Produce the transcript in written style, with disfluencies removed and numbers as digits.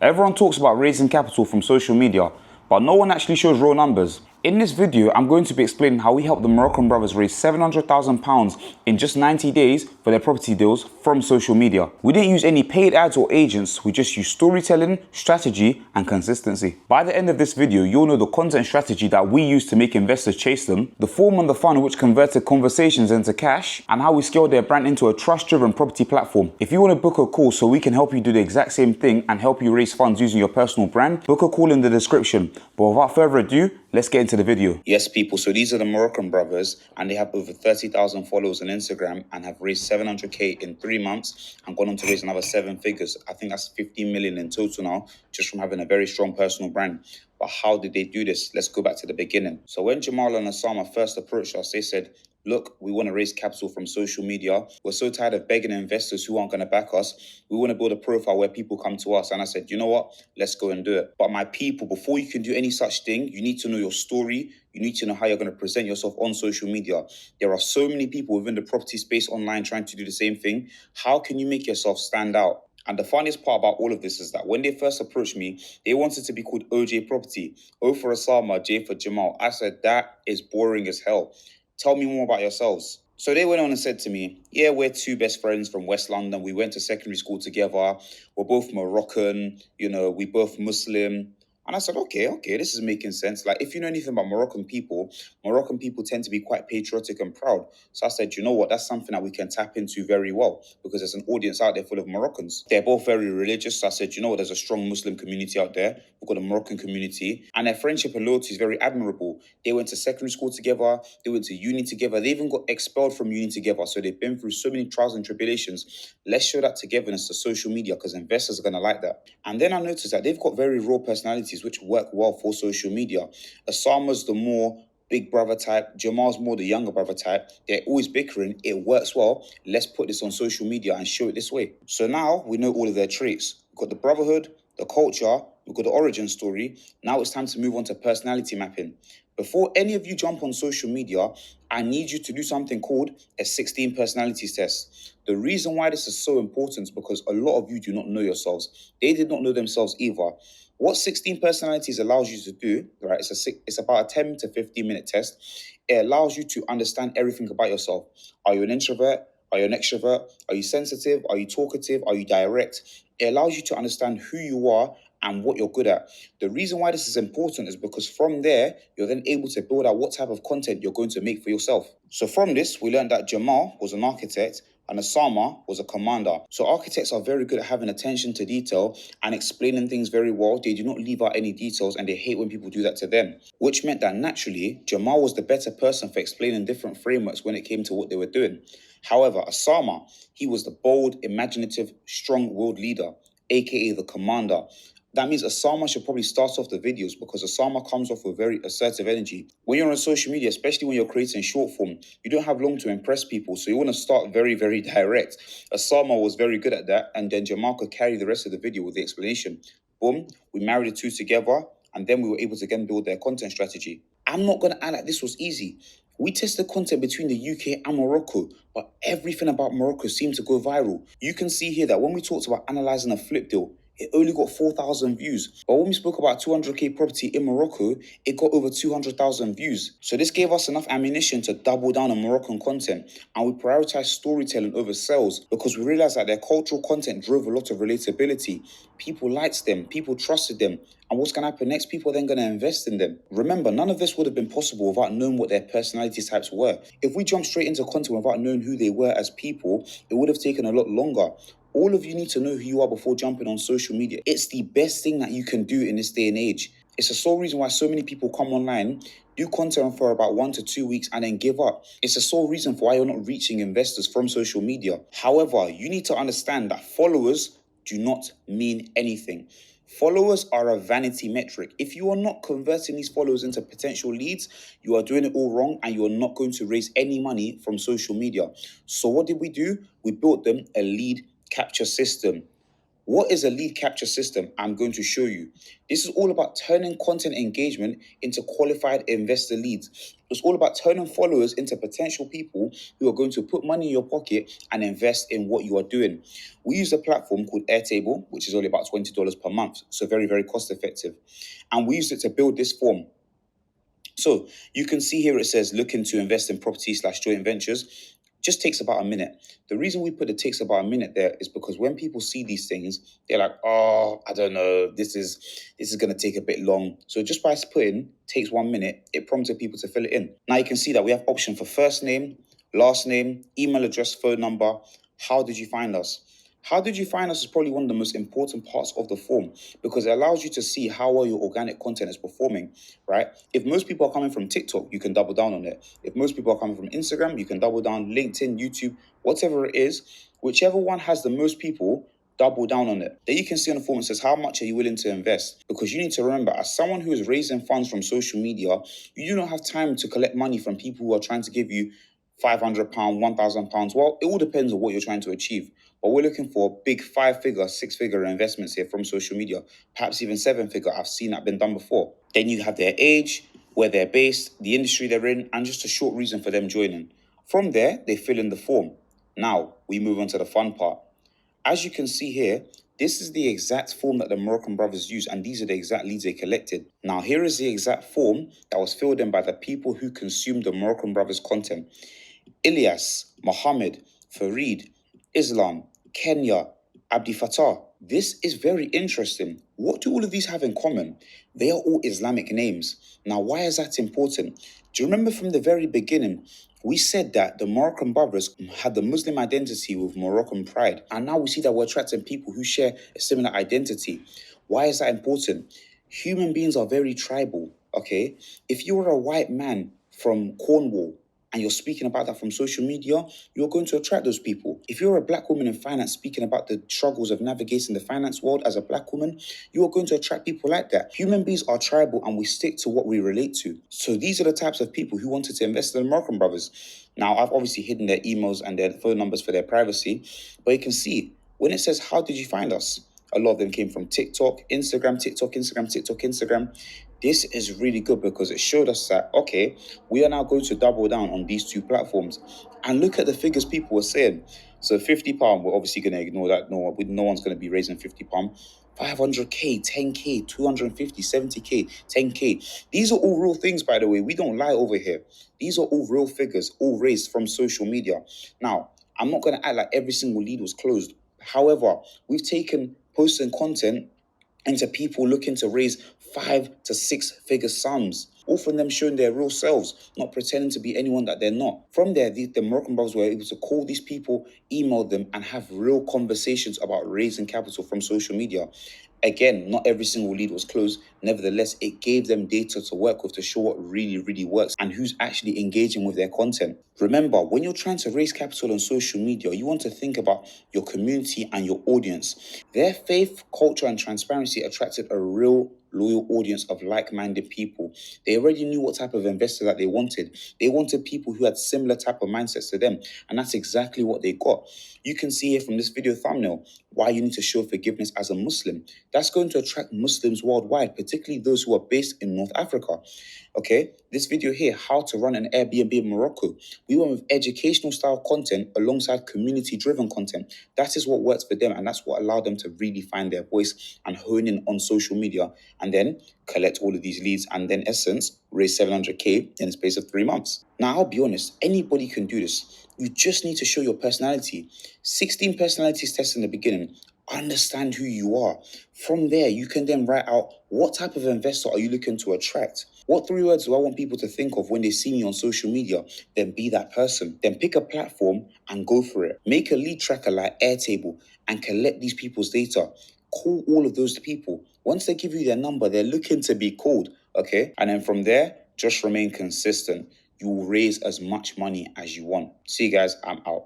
Everyone talks about raising capital from social media, but no one actually shows raw numbers. In this video, I'm going to be explaining how we helped the Moroccan brothers raise £700,000 in just 90 days for their property deals from social media. We didn't use any paid ads or agents, we just used storytelling, strategy, and consistency. By the end of this video, you'll know the content strategy that we used to make investors chase them, the form on the funnel which converted conversations into cash, and how we scaled their brand into a trust-driven property platform. If you want to book a call so we can help you do the exact same thing and help you raise funds using your personal brand, book a call in the description. But without further ado, let's get into the video. Yes, people, so these are the Moroccan brothers, and they have over 30,000 followers on Instagram and have raised 700k in 3 months and gone on to raise another 7 figures. I think that's 15 million in total now, just from having a very strong personal brand. But how did they do this? Let's go back to the beginning. So when Jamal and Osama first approached us, they said, look, we want to raise capital from social media. We're so tired of begging investors who aren't going to back us. We want to build a profile where people come to us. And I said, you know what? Let's go and do it. But my people, before you can do any such thing, you need to know your story. You need to know how you're going to present yourself on social media. There are so many people within the property space online trying to do the same thing. How can you make yourself stand out? And the funniest part about all of this is that when they first approached me, they wanted to be called OJ Property. O for Osama, J for Jamal. I said, that is boring as hell. Tell me more about yourselves. So they went on and said to me, yeah, we're two best friends from West London. We went to secondary school together. We're both Moroccan, we both Muslim. And I said, okay, this is making sense. Like, if you know anything about Moroccan people tend to be quite patriotic and proud. So I said, you know what, that's something that we can tap into very well because there's an audience out there full of Moroccans. They're both very religious. So I said, you know what, there's a strong Muslim community out there. We've got a Moroccan community. And their friendship and loyalty is very admirable. They went to secondary school together. They went to uni together. They even got expelled from uni together. So they've been through so many trials and tribulations. Let's show that togetherness to social media because investors are going to like that. And then I noticed that they've got very raw personalities which work well for social media. Osama's the more big brother type, Jamal's more the younger brother type. They're always bickering. It works well. Let's put this on social media and show it this way. So now we know all of their traits. We've got the brotherhood, the culture, we've got the origin story. Now it's time to move on to personality mapping. Before any of you jump on social media, I need you to do something called a 16 personalities test. The reason why this is so important is because a lot of you do not know yourselves. They did not know themselves either. What 16 personalities allows you to do, right? It's about a 10 to 15 minute test. It allows you to understand everything about yourself. Are you an introvert? Are you an extrovert? Are you sensitive? Are you talkative? Are you direct? It allows you to understand who you are and what you're good at. The reason why this is important is because from there, you're then able to build out what type of content you're going to make for yourself. So from this, we learned that Jamal was an architect and Osama was a commander. So architects are very good at having attention to detail and explaining things very well. They do not leave out any details and they hate when people do that to them, which meant that naturally, Jamal was the better person for explaining different frameworks when it came to what they were doing. However, Osama, he was the bold, imaginative, strong-willed leader, aka the commander. That means Osama should probably start off the videos because Osama comes off with very assertive energy. When you're on social media, especially when you're creating short form, you don't have long to impress people. So you want to start very, very direct. Osama was very good at that. And then Jamal could carry the rest of the video with the explanation. Boom, we married the two together. And then we were able to again build their content strategy. I'm not going to act like this was easy. We tested content between the UK and Morocco, but everything about Morocco seemed to go viral. You can see here that when we talked about analyzing a flip deal, it only got 4,000 views. But when we spoke about 200k property in Morocco, it got over 200,000 views. So this gave us enough ammunition to double down on Moroccan content. And we prioritized storytelling over sales because we realized that their cultural content drove a lot of relatability. People liked them, people trusted them. And what's going to happen next? People are then going to invest in them. Remember, none of this would have been possible without knowing what their personality types were. If we jumped straight into content without knowing who they were as people, it would have taken a lot longer. All of you need to know who you are before jumping on social media. It's the best thing that you can do in this day and age. It's the sole reason why so many people come online, do content for about 1 to 2 weeks and then give up. It's the sole reason for why you're not reaching investors from social media. However, you need to understand that followers do not mean anything. Followers are a vanity metric. If you are not converting these followers into potential leads, you are doing it all wrong and you are not going to raise any money from social media. So what did we do? We built them a lead capture system. What is a lead capture system? I'm going to show you. This is all about turning content engagement into qualified investor leads. It's all about turning followers into potential people who are going to put money in your pocket and invest in what you are doing. We use a platform called Airtable, which is only about $20 per month. So very, very cost effective. And we used it to build this form. So you can see here it says looking to invest in property slash joint ventures. Just takes about a minute. The reason we put it takes about a minute there is because when people see these things, they're like, oh, I don't know, this is gonna take a bit long. So just by putting takes 1 minute, it prompted people to fill it in. Now you can see that we have option for first name, last name, email address, phone number. How did you find us? How did you find us is probably one of the most important parts of the form because it allows you to see how well your organic content is performing, right? If most people are coming from TikTok, you can double down on it. If most people are coming from Instagram, you can double down, LinkedIn, YouTube, whatever it is, whichever one has the most people, double down on it. Then you can see on the form it says, how much are you willing to invest? Because you need to remember, as someone who is raising funds from social media, you do not have time to collect money from people who are trying to give you £500, £1,000. Well, it all depends on what you're trying to achieve. But we're looking for big 5-figure, 6-figure investments here from social media, perhaps even 7-figure. I've seen that been done before. Then you have their age, where they're based, the industry they're in, and just a short reason for them joining. From there, they fill in the form. Now, we move on to the fun part. As you can see here, this is the exact form that the Moroccan brothers used, and these are the exact leads they collected. Now, here is the exact form that was filled in by the people who consumed the Moroccan brothers' content. Ilyas, Mohammed, Farid, Islam, Kenya, Abdi Fattah. This is very interesting. What do all of these have in common? They are all Islamic names. Now, why is that important? Do you remember from the very beginning, we said that the Moroccan brothers had the Muslim identity with Moroccan pride. And now we see that we're attracting people who share a similar identity. Why is that important? Human beings are very tribal, okay? If you were a white man from Cornwall, and you're speaking about that from social media, you're going to attract those people. If you're a black woman in finance speaking about the struggles of navigating the finance world as a black woman, you are going to attract people like that. Human beings are tribal and we stick to what we relate to. So these are the types of people who wanted to invest in the Moroccan brothers. Now, I've obviously hidden their emails and their phone numbers for their privacy, but you can see when it says, how did you find us? A lot of them came from TikTok, Instagram, TikTok, Instagram, TikTok, Instagram. This is really good because it showed us that, okay, we are now going to double down on these two platforms. And look at the figures people were saying. So £50, we're obviously going to ignore that. No one's going to be raising £50. 500k, 10k, 250, 70k, 10k. These are all real things, by the way. We don't lie over here. These are all real figures, all raised from social media. Now, I'm not going to act like every single lead was closed. However, we've taken posting content into people looking to raise 5 to 6 figure sums, all from them showing their real selves, not pretending to be anyone that they're not. From there, the Moroccan brothers were able to call these people, email them, and have real conversations about raising capital from social media. Again, not every single lead was closed. Nevertheless, it gave them data to work with to show what really, really works and who's actually engaging with their content. Remember, when you're trying to raise capital on social media, you want to think about your community and your audience. Their faith, culture, and transparency attracted a real loyal audience of like-minded people. They already knew what type of investor that they wanted. They wanted people who had similar type of mindsets to them, and that's exactly what they got. You can see here from this video thumbnail why you need to show forgiveness as a Muslim. That's going to attract Muslims worldwide, particularly those who are based in North Africa. Okay, this video here, how to run an Airbnb in Morocco. We went with educational style content alongside community driven content. That is what works for them, and that's what allowed them to really find their voice and hone in on social media and then collect all of these leads and then essence raise 700k in the space of 3 months. Now, I'll be honest, anybody can do this. You just need to show your personality. 16 personalities tests in the beginning. Understand who you are. From there, you can then write out what type of investor are you looking to attract? What 3 words do I want people to think of when they see me on social media? Then be that person. Then pick a platform and go for it. Make a lead tracker like Airtable and collect these people's data. Call all of those people. Once they give you their number, they're looking to be called, okay? And then from there, just remain consistent. You will raise as much money as you want. See you guys, I'm out.